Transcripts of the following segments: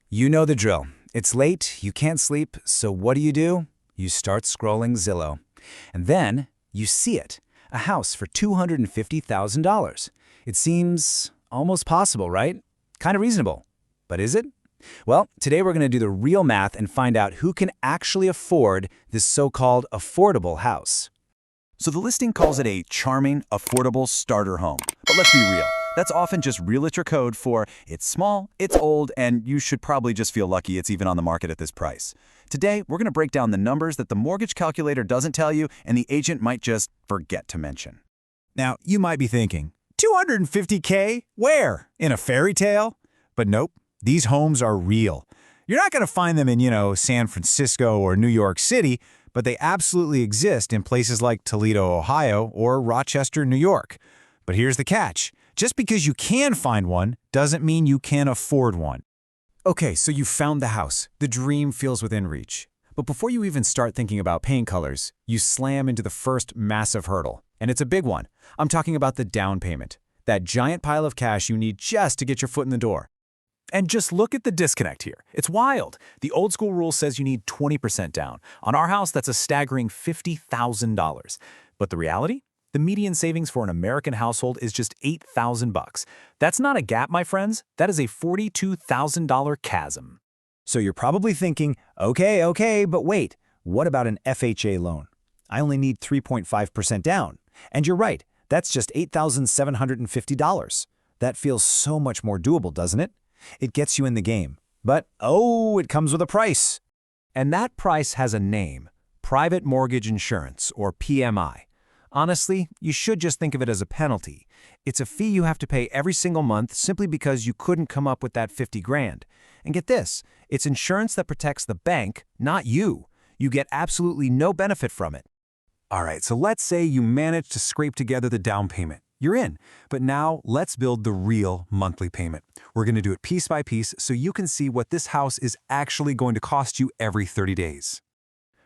You know the drill. It's late, you can't sleep, so what do? You start scrolling Zillow. And then you see it, a house for $250,000. It seems almost possible, right? Kind of reasonable. But is it? Well, today we're going to do the real math and find out who can actually afford this so-called affordable house. So the listing calls it a charming, affordable starter home. But let's be real, that's often just realtor code for it's small, it's old, and you should probably just feel lucky it's even on the market at this price. Today, we're going to break down the numbers that the mortgage calculator doesn't tell you and the agent might just forget to mention. Now, you might be thinking, $250K? Where? In a fairy tale? But nope, these homes are real. You're not going to find them in, San Francisco or New York City, but they absolutely exist in places like Toledo, Ohio, or Rochester, New York. But here's the catch. Just because you can find one doesn't mean you can afford one. Okay, so you found the house. The dream feels within reach. But before you even start thinking about paint colors, you slam into the first massive hurdle. And it's a big one. I'm talking about the down payment. That giant pile of cash you need just to get your foot in the door. And just look at the disconnect here. It's wild. The old school rule says you need 20% down. On our house, that's a staggering $50,000. But the reality? The median savings for an American household is just $8,000. That's not a gap, my friends. That is a $42,000 chasm. So you're probably thinking, okay, but wait, what about an FHA loan? I only need 3.5% down. And you're right, that's just $8,750. That feels so much more doable, doesn't it? It gets you in the game. But, it comes with a price. And that price has a name, Private Mortgage Insurance, or PMI. Honestly, you should just think of it as a penalty. It's a fee you have to pay every single month simply because you couldn't come up with that 50 grand. And get this, it's insurance that protects the bank, not you. You get absolutely no benefit from it. All right, so let's say you managed to scrape together the down payment. You're in. But now let's build the real monthly payment. We're going to do it piece by piece so you can see what this house is actually going to cost you every 30 days.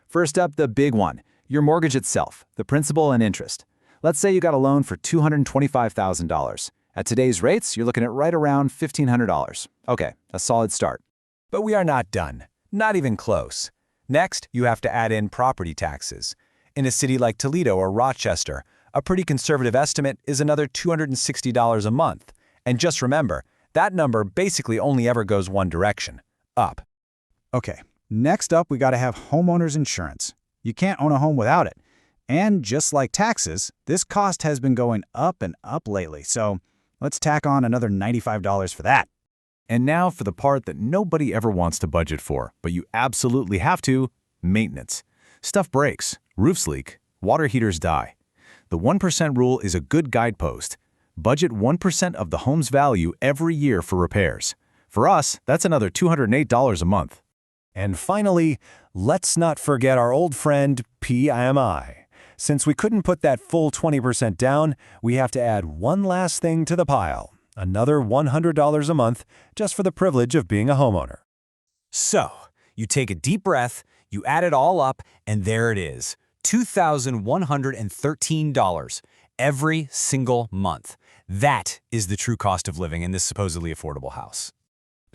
First up, the big one, your mortgage itself, the principal and interest. Let's say you got a loan for $225,000. At today's rates, you're looking at right around $1,500. Okay, a solid start. But we are not done. Not even close. Next, you have to add in property taxes. In a city like Toledo or Rochester, a pretty conservative estimate is another $260 a month. And just remember, that number basically only ever goes one direction, up. Okay, next up we got to have homeowners insurance. You can't own a home without it. And just like taxes, this cost has been going up and up lately, so let's tack on another $95 for that. And now for the part that nobody ever wants to budget for, but you absolutely have to, maintenance. Stuff breaks, roofs leak, water heaters die. The 1% rule is a good guidepost. Budget 1% of the home's value every year for repairs. For us, that's another $208 a month. And finally, let's not forget our old friend PMI. Since we couldn't put that full 20% down, we have to add one last thing to the pile. Another $100 a month just for the privilege of being a homeowner. So, you take a deep breath, you add it all up, and there it is. $2,113 every single month. That is the true cost of living in this supposedly affordable house.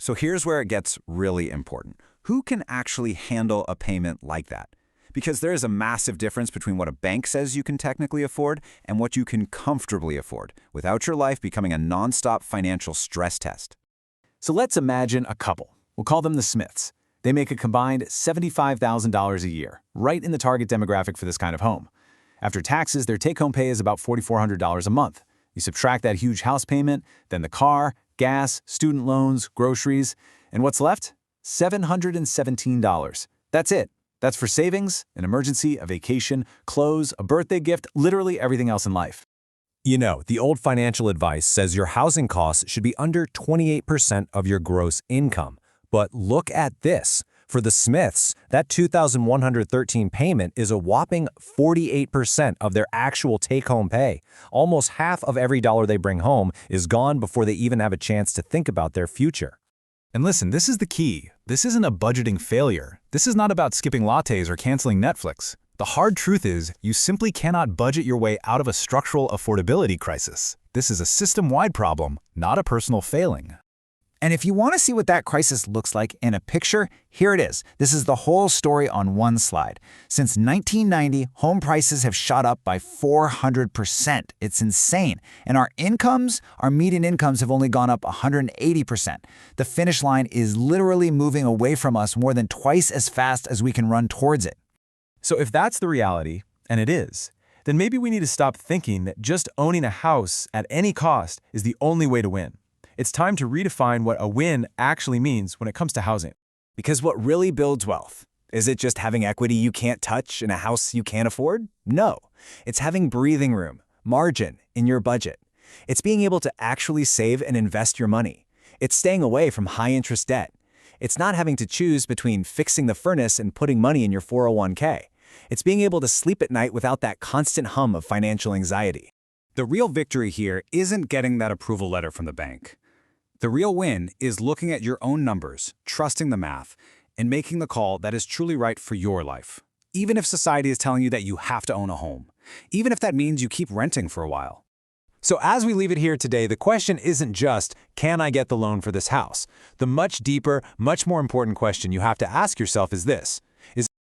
So here's where it gets really important. Who can actually handle a payment like that? Because there is a massive difference between what a bank says you can technically afford and what you can comfortably afford without your life becoming a nonstop financial stress test. So let's imagine a couple. We'll call them the Smiths. They make a combined $75,000 a year, right in the target demographic for this kind of home. After taxes, their take-home pay is about $4,400 a month. You subtract that huge house payment, then the car, gas, student loans, groceries, and what's left? $717. That's it. That's for savings, an emergency, a vacation, clothes, a birthday gift, literally everything else in life. You know, the old financial advice says your housing costs should be under 28% of your gross income. But look at this. For the Smiths, that $2,113 payment is a whopping 48% of their actual take-home pay. Almost half of every dollar they bring home is gone before they even have a chance to think about their future. And listen, this is the key. This isn't a budgeting failure. This is not about skipping lattes or canceling Netflix. The hard truth is, you simply cannot budget your way out of a structural affordability crisis. This is a system-wide problem, not a personal failing. And if you want to see what that crisis looks like in a picture, here it is. This is the whole story on one slide. Since 1990, home prices have shot up by 400%. It's insane. And our median incomes have only gone up 180%. The finish line is literally moving away from us more than twice as fast as we can run towards it. So if that's the reality, and it is, then maybe we need to stop thinking that just owning a house at any cost is the only way to win. It's time to redefine what a win actually means when it comes to housing. Because what really builds wealth? Is it just having equity you can't touch in a house you can't afford? No. It's having breathing room, margin in your budget. It's being able to actually save and invest your money. It's staying away from high-interest debt. It's not having to choose between fixing the furnace and putting money in your 401k. It's being able to sleep at night without that constant hum of financial anxiety. The real victory here isn't getting that approval letter from the bank. The real win is looking at your own numbers, trusting the math, and making the call that is truly right for your life. Even if society is telling you that you have to own a home. Even if that means you keep renting for a while. So as we leave it here today, the question isn't just, can I get the loan for this house? The much deeper, much more important question you have to ask yourself is this: